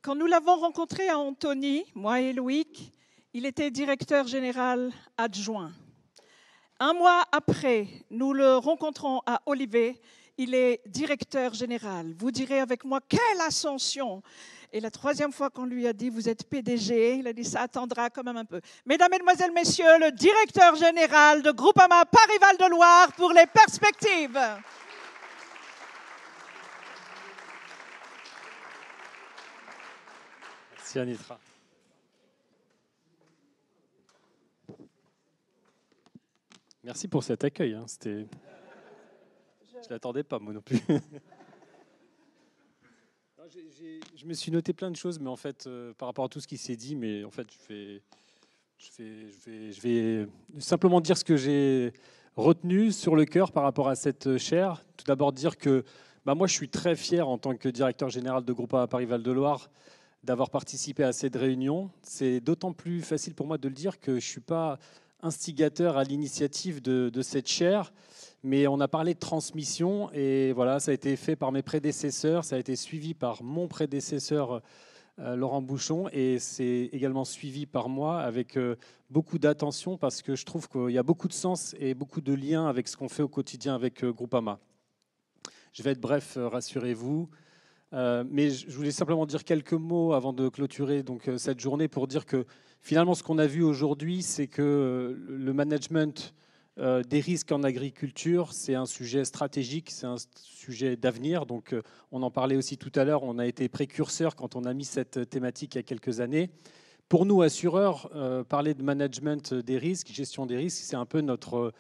Quand nous l'avons rencontré à Antony, moi et Loïc, il était directeur général adjoint. Un mois après, nous le rencontrons à Olivet, il est directeur général. Vous direz avec moi, quelle ascension! Et la troisième fois qu'on lui a dit, vous êtes PDG, il a dit, ça attendra quand même un peu. Mesdames, Mesdemoiselles, Messieurs, le directeur général de Groupama Paris-Val de Loire pour les perspectives. Merci Anitra. Merci pour cet accueil. Je ne l'attendais pas, moi non plus. Je me suis noté plein de choses, mais en fait, par rapport à tout ce qui s'est dit, mais en fait, je vais simplement dire ce que j'ai retenu sur le cœur par rapport à cette chaire. Tout d'abord dire que moi, je suis très fier en tant que directeur général de Groupama Paris-Val de Loire d'avoir participé à cette réunion. C'est d'autant plus facile pour moi de le dire que je ne suis pas instigateur à l'initiative de cette chaire, mais on a parlé de transmission et voilà, ça a été fait par mes prédécesseurs, ça a été suivi par mon prédécesseur Laurent Bouchon et c'est également suivi par moi avec beaucoup d'attention parce que je trouve qu'il y a beaucoup de sens et beaucoup de liens avec ce qu'on fait au quotidien avec Groupama. Je vais être bref, rassurez-vous. Mais je voulais simplement dire quelques mots avant de clôturer cette journée pour dire que finalement ce qu'on a vu aujourd'hui, c'est que le management des risques en agriculture, c'est un sujet stratégique, c'est un sujet d'avenir. Donc on en parlait aussi tout à l'heure, on a été précurseur quand on a mis cette thématique il y a quelques années. Pour nous, assureurs, parler de management des risques, gestion des risques, c'est un peu notre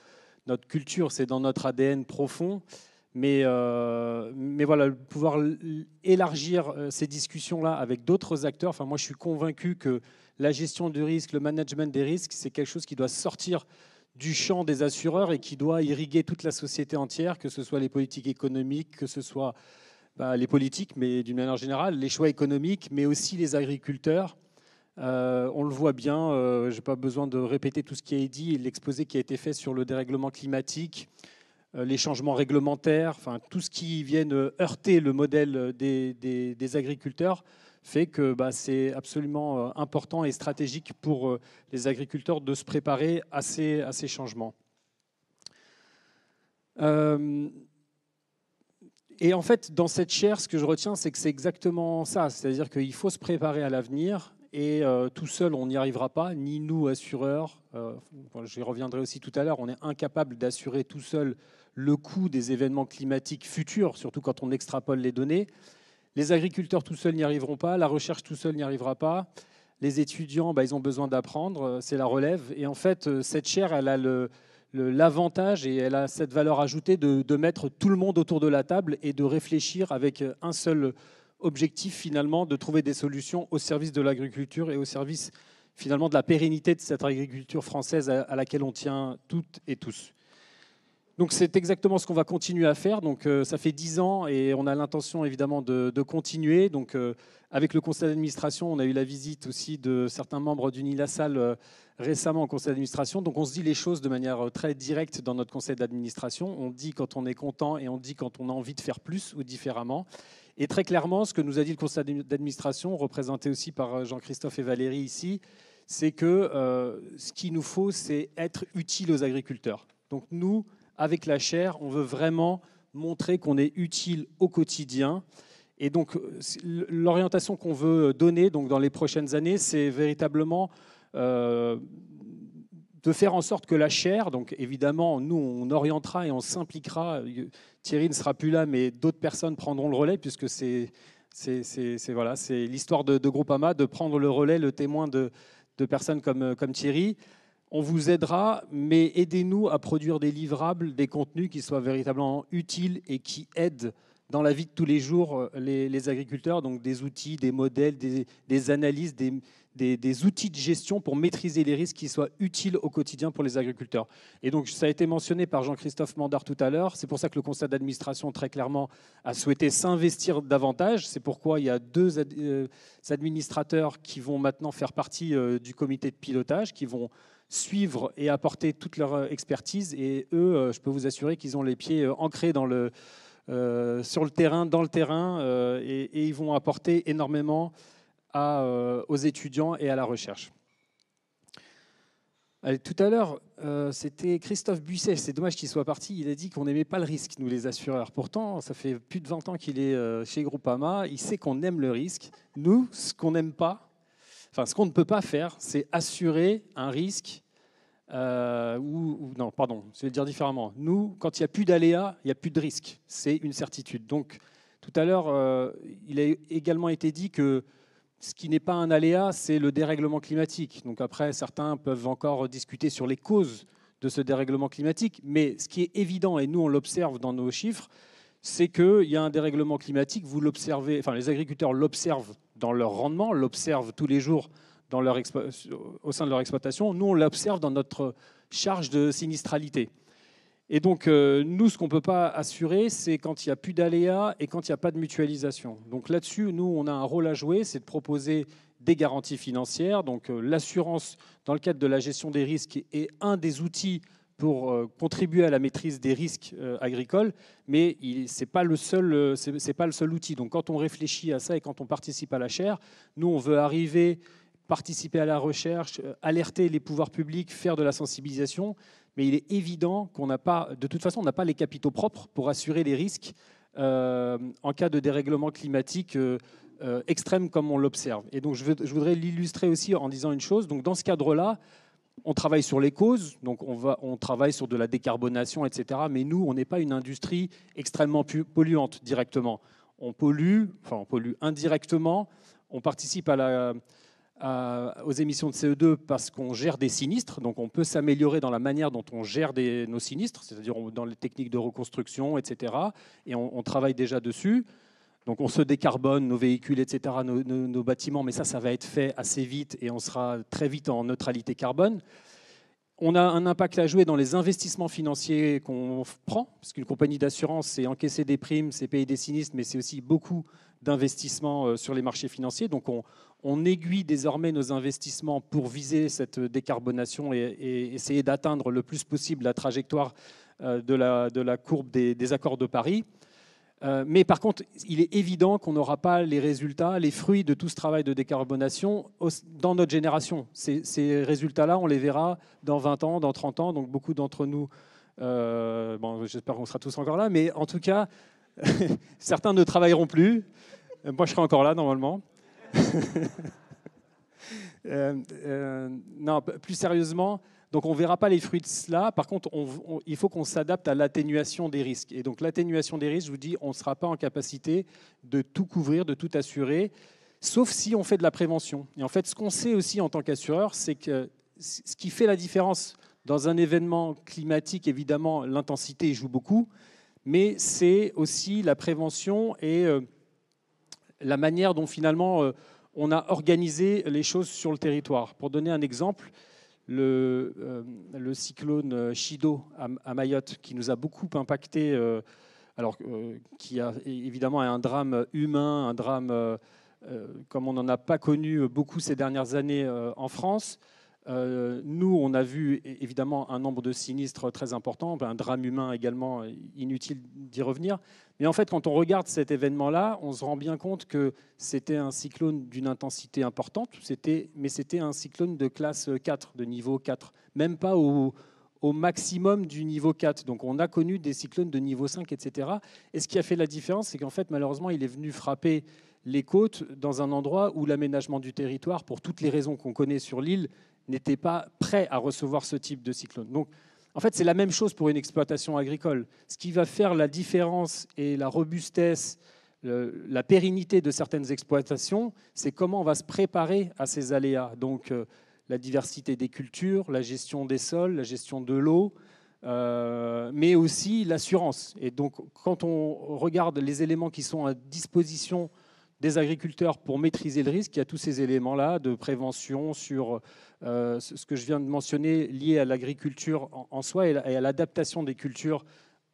culture, c'est dans notre ADN profond. Mais voilà, pouvoir élargir ces discussions-là avec d'autres acteurs. Enfin, moi, je suis convaincu que la gestion du risque, le management des risques, c'est quelque chose qui doit sortir du champ des assureurs et qui doit irriguer toute la société entière, que ce soit les politiques économiques, que ce soit les politiques, mais d'une manière générale, les choix économiques, mais aussi les agriculteurs. On le voit bien, je n'ai pas besoin de répéter tout ce qui est dit, l'exposé qui a été fait sur le dérèglement climatique, les changements réglementaires, enfin, tout ce qui vient heurter le modèle des agriculteurs fait que c'est absolument important et stratégique pour les agriculteurs de se préparer à ces changements. Et en fait, dans cette chaire, ce que je retiens, c'est que c'est exactement ça. C'est-à-dire qu'il faut se préparer à l'avenir. Et tout seul, on n'y arrivera pas, ni nous, assureurs. J'y reviendrai aussi tout à l'heure. On est incapable d'assurer tout seul le coût des événements climatiques futurs, surtout quand on extrapole les données. Les agriculteurs tout seuls n'y arriveront pas. La recherche tout seul n'y arrivera pas. Les étudiants, ils ont besoin d'apprendre. C'est la relève. Et en fait, cette chaire, elle a l'avantage et elle a cette valeur ajoutée de mettre tout le monde autour de la table et de réfléchir avec un seul objectif finalement de trouver des solutions au service de l'agriculture et au service finalement de la pérennité de cette agriculture française à laquelle on tient toutes et tous. Donc c'est exactement ce qu'on va continuer à faire. Donc ça fait 10 ans et on a l'intention évidemment de continuer. Donc avec le conseil d'administration, on a eu la visite aussi de certains membres d'Unilassal récemment au conseil d'administration. Donc on se dit les choses de manière très directe dans notre conseil d'administration. On dit quand on est content et on dit quand on a envie de faire plus ou différemment. Et très clairement, ce que nous a dit le conseil d'administration, représenté aussi par Jean-Christophe et Valérie ici, c'est que ce qu'il nous faut, c'est être utile aux agriculteurs. Donc nous, avec la chaire, on veut vraiment montrer qu'on est utile au quotidien. Et donc l'orientation qu'on veut donner dans les prochaines années, c'est véritablement de faire en sorte que la chaire, donc évidemment, nous, on orientera et on s'impliquera. Thierry ne sera plus là, mais d'autres personnes prendront le relais, puisque c'est l'histoire de Groupama, de prendre le relais, le témoin de personnes comme Thierry. On vous aidera, mais aidez-nous à produire des livrables, des contenus qui soient véritablement utiles et qui aident dans la vie de tous les jours les agriculteurs, donc des outils, des modèles, des analyses, des outils de gestion pour maîtriser les risques qui soient utiles au quotidien pour les agriculteurs. Et donc, ça a été mentionné par Jean-Christophe Mandard tout à l'heure. C'est pour ça que le conseil d'administration, très clairement, a souhaité s'investir davantage. C'est pourquoi il y a 2 administrateurs qui vont maintenant faire partie du comité de pilotage, qui vont suivre et apporter toute leur expertise. Et eux, je peux vous assurer qu'ils ont les pieds ancrés sur le terrain, dans le terrain, et ils vont apporter énormément aux étudiants et à la recherche. Allez, tout à l'heure, c'était Christophe Buisset, c'est dommage qu'il soit parti, il a dit qu'on n'aimait pas le risque, nous les assureurs. Pourtant, ça fait plus de 20 ans qu'il est chez Groupama, il sait qu'on aime le risque. Nous, ce qu'on n'aime pas, enfin ce qu'on ne peut pas faire, c'est assurer un risque, non, pardon, je vais le dire différemment. Nous, quand il n'y a plus d'aléas, il n'y a plus de risque, c'est une certitude. Donc, tout à l'heure, il a également été dit que ce qui n'est pas un aléa, c'est le dérèglement climatique. Donc après, certains peuvent encore discuter sur les causes de ce dérèglement climatique, mais ce qui est évident, et nous on l'observe dans nos chiffres, c'est qu'il y a un dérèglement climatique, vous l'observez, enfin les agriculteurs l'observent dans leur rendement, l'observent tous les jours au sein de leur exploitation, nous on l'observe dans notre charge de sinistralité. Et donc, nous, ce qu'on ne peut pas assurer, c'est quand il n'y a plus d'aléas et quand il n'y a pas de mutualisation. Donc là-dessus, nous, on a un rôle à jouer, c'est de proposer des garanties financières. Donc l'assurance, dans le cadre de la gestion des risques, est un des outils pour contribuer à la maîtrise des risques agricoles, mais ce n'est pas le seul outil. Donc quand on réfléchit à ça et quand on participe à la chaire, nous, on veut participer à la recherche, alerter les pouvoirs publics, faire de la sensibilisation. Mais il est évident qu'on n'a pas, de toute façon, on n'a pas les capitaux propres pour assurer les risques en cas de dérèglement climatique extrême comme on l'observe. Et donc, je voudrais l'illustrer aussi en disant une chose. Donc, dans ce cadre-là, on travaille sur les causes, donc on travaille sur de la décarbonation, etc. Mais nous, on n'est pas une industrie extrêmement polluante directement. On pollue indirectement. On participe aux émissions de CO2 parce qu'on gère des sinistres, donc on peut s'améliorer dans la manière dont on gère nos sinistres, c'est-à-dire dans les techniques de reconstruction, etc. Et on travaille déjà dessus. Donc on se décarbone, nos véhicules, etc., nos bâtiments, mais ça va être fait assez vite et on sera très vite en neutralité carbone. On a un impact à jouer dans les investissements financiers qu'on prend, parce qu'une compagnie d'assurance, c'est encaisser des primes, c'est payer des sinistres, mais c'est aussi beaucoup d'investissements sur les marchés financiers. Donc on aiguille désormais nos investissements pour viser cette décarbonation et essayer d'atteindre le plus possible la trajectoire de la courbe des accords de Paris. Mais par contre, il est évident qu'on n'aura pas les résultats, les fruits de tout ce travail de décarbonation dans notre génération. Ces résultats-là, on les verra dans 20 ans, dans 30 ans. Donc beaucoup d'entre nous, j'espère qu'on sera tous encore là, mais en tout cas, certains ne travailleront plus. Moi, je serai encore là, normalement. Non, plus sérieusement, donc on ne verra pas les fruits de cela. Par contre, il faut qu'on s'adapte à l'atténuation des risques. Et donc l'atténuation des risques, je vous dis, on ne sera pas en capacité de tout couvrir, de tout assurer, sauf si on fait de la prévention. Et en fait, ce qu'on sait aussi en tant qu'assureur, c'est que ce qui fait la différence dans un événement climatique, évidemment, l'intensité joue beaucoup, mais c'est aussi la prévention et la manière dont finalement on a organisé les choses sur le territoire. Pour donner un exemple, le cyclone Chido à Mayotte, qui nous a beaucoup impacté, qui a évidemment un drame humain, un drame comme on n'en a pas connu beaucoup ces dernières années en France. Nous, on a vu évidemment un nombre de sinistres très important, un drame humain également, inutile d'y revenir. Mais en fait, quand on regarde cet événement-là, on se rend bien compte que c'était un cyclone d'une intensité importante, mais c'était un cyclone de classe 4, de niveau 4, même pas au maximum du niveau 4. Donc on a connu des cyclones de niveau 5, etc. Et ce qui a fait la différence, c'est qu'en fait, malheureusement, il est venu frapper les côtes dans un endroit où l'aménagement du territoire, pour toutes les raisons qu'on connaît sur l'île, n'était pas prêt à recevoir ce type de cyclone. Donc, en fait, c'est la même chose pour une exploitation agricole. Ce qui va faire la différence et la robustesse, la pérennité de certaines exploitations, c'est comment on va se préparer à ces aléas. Donc, la diversité des cultures, la gestion des sols, la gestion de l'eau, mais aussi l'assurance. Et donc, quand on regarde les éléments qui sont à disposition des agriculteurs pour maîtriser le risque, il y a tous ces éléments-là de prévention sur ce que je viens de mentionner lié à l'agriculture en soi et à l'adaptation des cultures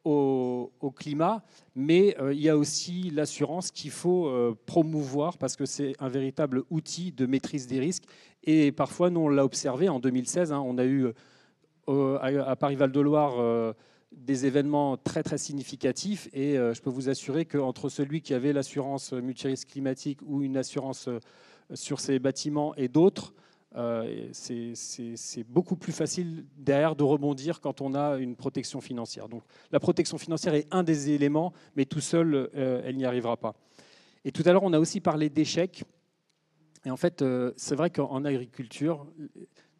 au climat, mais il y a aussi l'assurance qu'il faut promouvoir parce que c'est un véritable outil de maîtrise des risques. Et parfois, nous, on l'a observé en 2016, on a eu à Paris-Val-de-Loire des événements très très significatifs et je peux vous assurer qu'entre celui qui avait l'assurance multirisque climatique ou une assurance sur ses bâtiments et d'autres, c'est beaucoup plus facile derrière de rebondir quand on a une protection financière. Donc la protection financière est un des éléments, mais tout seul, elle n'y arrivera pas. Et tout à l'heure, on a aussi parlé d'échecs. Et en fait, c'est vrai qu'en agriculture,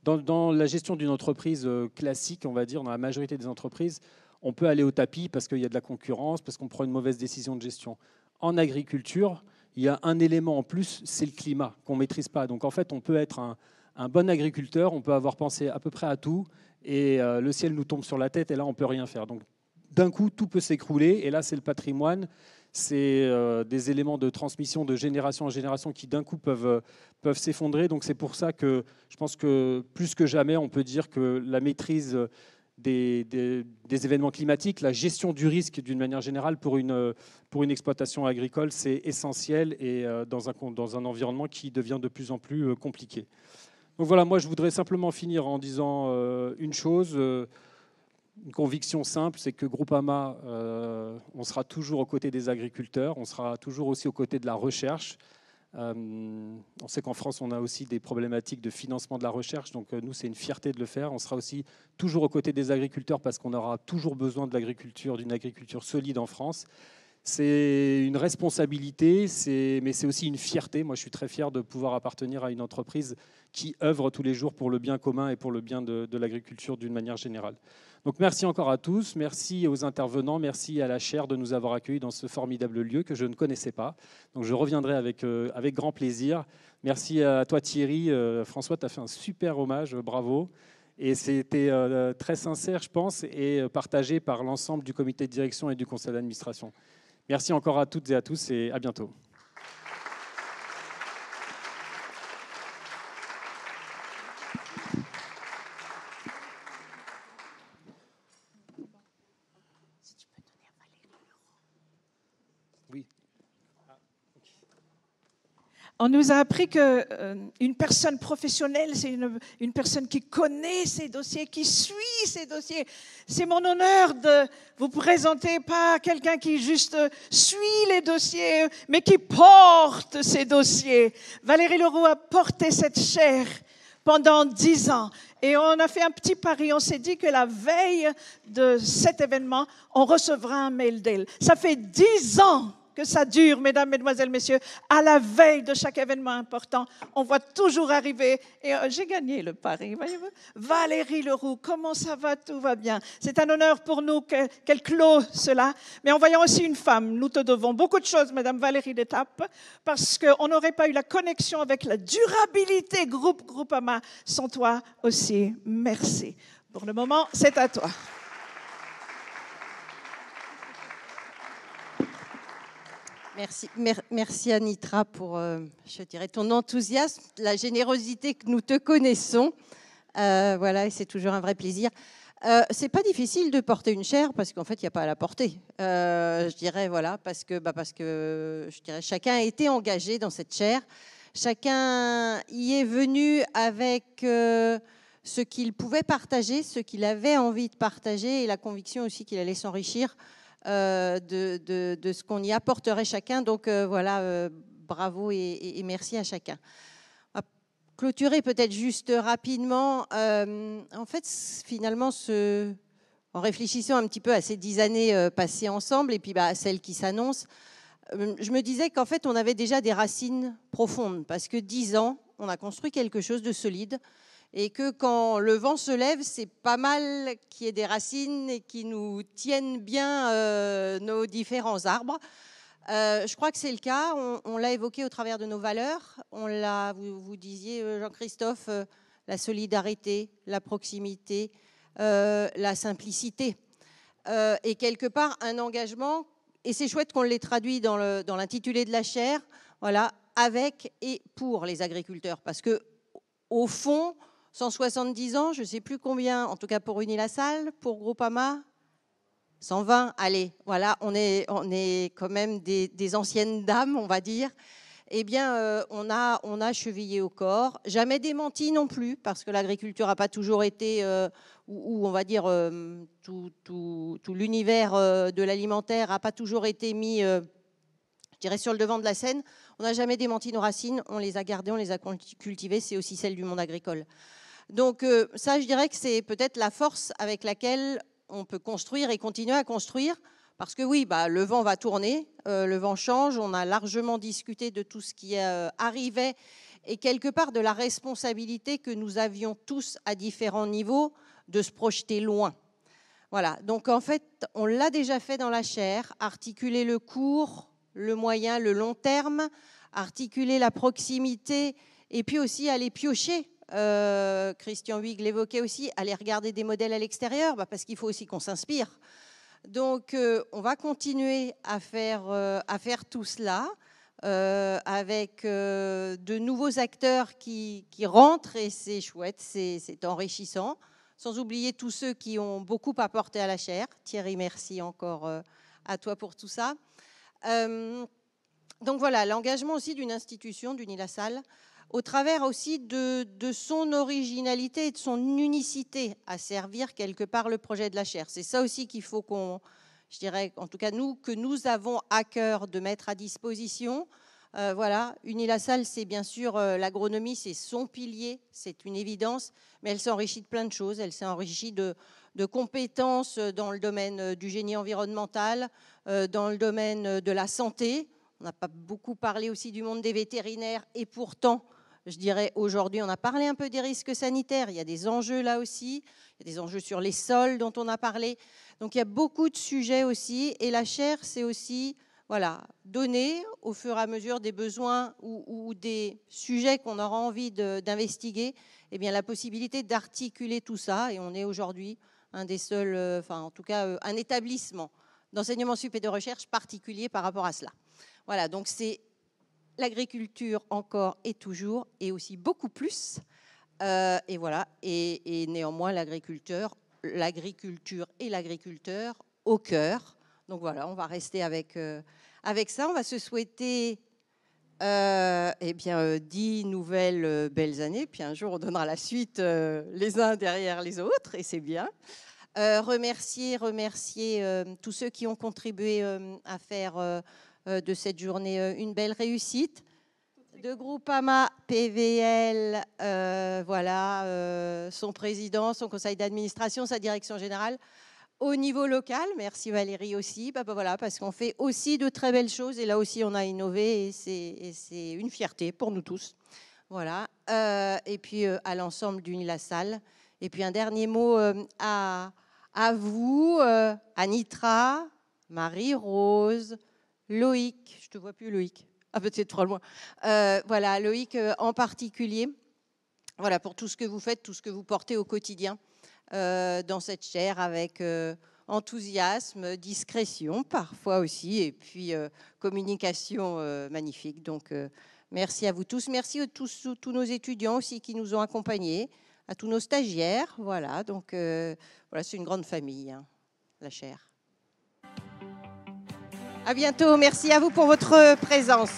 dans la gestion d'une entreprise classique, on va dire, dans la majorité des entreprises, on peut aller au tapis parce qu'il y a de la concurrence, parce qu'on prend une mauvaise décision de gestion. En agriculture, il y a un élément en plus, c'est le climat qu'on ne maîtrise pas. Donc en fait, on peut être un bon agriculteur, on peut avoir pensé à peu près à tout, et le ciel nous tombe sur la tête, et là, on ne peut rien faire. Donc d'un coup, tout peut s'écrouler, et là, c'est le patrimoine. C'est des éléments de transmission de génération en génération qui d'un coup peuvent s'effondrer. Donc c'est pour ça que je pense que plus que jamais, on peut dire que la maîtrise des événements climatiques, la gestion du risque d'une manière générale pour une exploitation agricole, c'est essentiel et dans un environnement qui devient de plus en plus compliqué. Donc voilà, moi je voudrais simplement finir en disant une chose. Une conviction simple, c'est que Groupama, on sera toujours aux côtés des agriculteurs, on sera toujours aussi aux côtés de la recherche. On sait qu'en France, on a aussi des problématiques de financement de la recherche, donc nous, c'est une fierté de le faire. On sera aussi toujours aux côtés des agriculteurs parce qu'on aura toujours besoin de l'agriculture, d'une agriculture solide en France. C'est une responsabilité, mais c'est aussi une fierté. Moi, je suis très fier de pouvoir appartenir à une entreprise qui œuvre tous les jours pour le bien commun et pour le bien de l'agriculture d'une manière générale. Donc merci encore à tous, merci aux intervenants, merci à la chaire de nous avoir accueillis dans ce formidable lieu que je ne connaissais pas. Donc je reviendrai avec grand plaisir. Merci à toi Thierry. François, tu as fait un super hommage, bravo. Et c'était très sincère, je pense, et partagé par l'ensemble du comité de direction et du conseil d'administration. Merci encore à toutes et à tous et à bientôt. On nous a appris qu'une personne professionnelle, c'est une personne qui connaît ses dossiers, qui suit ses dossiers. C'est mon honneur de vous présenter pas quelqu'un qui juste suit les dossiers, mais qui porte ses dossiers. Valérie Leroux a porté cette chaire pendant 10 ans. Et on a fait un petit pari. On s'est dit que la veille de cet événement, on recevra un mail d'elle. Ça fait 10 ans que ça dure, mesdames, mesdemoiselles, messieurs, à la veille de chaque événement important. On voit toujours arriver, et j'ai gagné le pari, voyez-vous. Valérie Leroux, comment ça va? Tout va bien. C'est un honneur pour nous qu'elle clôt cela. Mais en voyant aussi une femme, nous te devons beaucoup de choses, madame Valérie Détape, parce qu'on n'aurait pas eu la connexion avec la durabilité Groupama sans toi aussi. Merci. Pour le moment, c'est à toi. Merci Anitra pour, je dirais, ton enthousiasme, la générosité que nous te connaissons. Voilà, et c'est toujours un vrai plaisir. C'est pas difficile de porter une chaire parce qu'en fait, il n'y a pas à la porter. Je dirais, voilà, parce que je dirais, chacun a été engagé dans cette chaire. Chacun y est venu avec ce qu'il pouvait partager, ce qu'il avait envie de partager et la conviction aussi qu'il allait s'enrichir de ce qu'on y apporterait chacun. Donc voilà, bravo et merci à chacun. On va clôturer peut-être juste rapidement. En fait, finalement, en réfléchissant un petit peu à ces 10 années passées ensemble et puis à celles qui s'annoncent, je me disais qu'en fait, on avait déjà des racines profondes parce que 10 ans, on a construit quelque chose de solide. Et que quand le vent se lève, c'est pas mal qu'il y ait des racines et qui nous tiennent bien nos différents arbres. Je crois que c'est le cas. On l'a évoqué au travers de nos valeurs. Vous disiez, Jean-Christophe, la solidarité, la proximité, la simplicité. Et quelque part, un engagement. Et c'est chouette qu'on l'ait traduit dans l'intitulé de la chaire, voilà, avec et pour les agriculteurs. Parce que, au fond, 170 ans, je ne sais plus combien, en tout cas pour Unilassal, pour Groupama, 120, allez, voilà, on est quand même des anciennes dames, on va dire. Eh bien, on a chevillé au corps, jamais démenti non plus, parce que l'agriculture n'a pas toujours été où on va dire tout l'univers de l'alimentaire n'a pas toujours été mis, je dirais, sur le devant de la scène. On n'a jamais démenti nos racines, on les a gardées, on les a cultivées, c'est aussi celle du monde agricole. Donc ça, je dirais que c'est peut-être la force avec laquelle on peut construire et continuer à construire, parce que oui, le vent va tourner, le vent change, on a largement discuté de tout ce qui arrivait et quelque part de la responsabilité que nous avions tous à différents niveaux de se projeter loin. Voilà, donc en fait, on l'a déjà fait dans la chaire, articuler le court, le moyen, le long terme, articuler la proximité et puis aussi aller piocher. Christian Huyghe l'évoquait aussi, aller regarder des modèles à l'extérieur, parce qu'il faut aussi qu'on s'inspire. Donc, on va continuer à faire tout cela avec de nouveaux acteurs qui rentrent et c'est chouette, c'est enrichissant. Sans oublier tous ceux qui ont beaucoup apporté à la chaire. Thierry, merci encore à toi pour tout ça. Donc voilà, l'engagement aussi d'une institution, d'Unilassal, au travers aussi de son originalité et de son unicité à servir quelque part le projet de la chaire. C'est ça aussi qu'il faut qu'on, je dirais, en tout cas nous, que nous avons à cœur de mettre à disposition. Voilà, Unilassal, c'est bien sûr l'agronomie, c'est son pilier, c'est une évidence, mais elle s'enrichit de plein de choses. Elle s'est enrichie de compétences dans le domaine du génie environnemental, dans le domaine de la santé. On n'a pas beaucoup parlé aussi du monde des vétérinaires et pourtant, je dirais aujourd'hui, on a parlé un peu des risques sanitaires. Il y a des enjeux là aussi, il y a des enjeux sur les sols dont on a parlé. Donc il y a beaucoup de sujets aussi et la chaire, c'est aussi voilà, donner au fur et à mesure des besoins ou des sujets qu'on aura envie d'investiguer, eh bien, la possibilité d'articuler tout ça. Et on est aujourd'hui un des seuls, enfin en tout cas un établissement d'enseignement supérieur et de recherche particulier par rapport à cela. Voilà, donc c'est l'agriculture encore et toujours et aussi beaucoup plus. Et voilà, et néanmoins l'agriculture et l'agriculteur au cœur. Donc voilà, on va rester avec ça. On va se souhaiter 10 nouvelles belles années. Puis un jour, on donnera la suite les uns derrière les autres, et c'est bien. Remercier tous ceux qui ont contribué à faire de cette journée une belle réussite. De Groupama PVL, voilà, son président, son conseil d'administration, sa direction générale. Au niveau local, merci Valérie aussi, voilà, parce qu'on fait aussi de très belles choses et là aussi on a innové et c'est une fierté pour nous tous. Voilà. Et puis à l'ensemble d'Unilassal. Et puis un dernier mot à vous, Anitra, Marie-Rose, Loïc. Je te vois plus Loïc. Ah peut-être trop loin. Voilà, Loïc en particulier. Voilà, pour tout ce que vous faites, tout ce que vous portez au quotidien. Dans cette chaire avec enthousiasme, discrétion parfois aussi, et puis communication magnifique. Donc merci à vous tous, merci à tous nos étudiants aussi qui nous ont accompagnés, à tous nos stagiaires. Voilà, donc voilà, c'est une grande famille, hein, la chaire. À bientôt, merci à vous pour votre présence.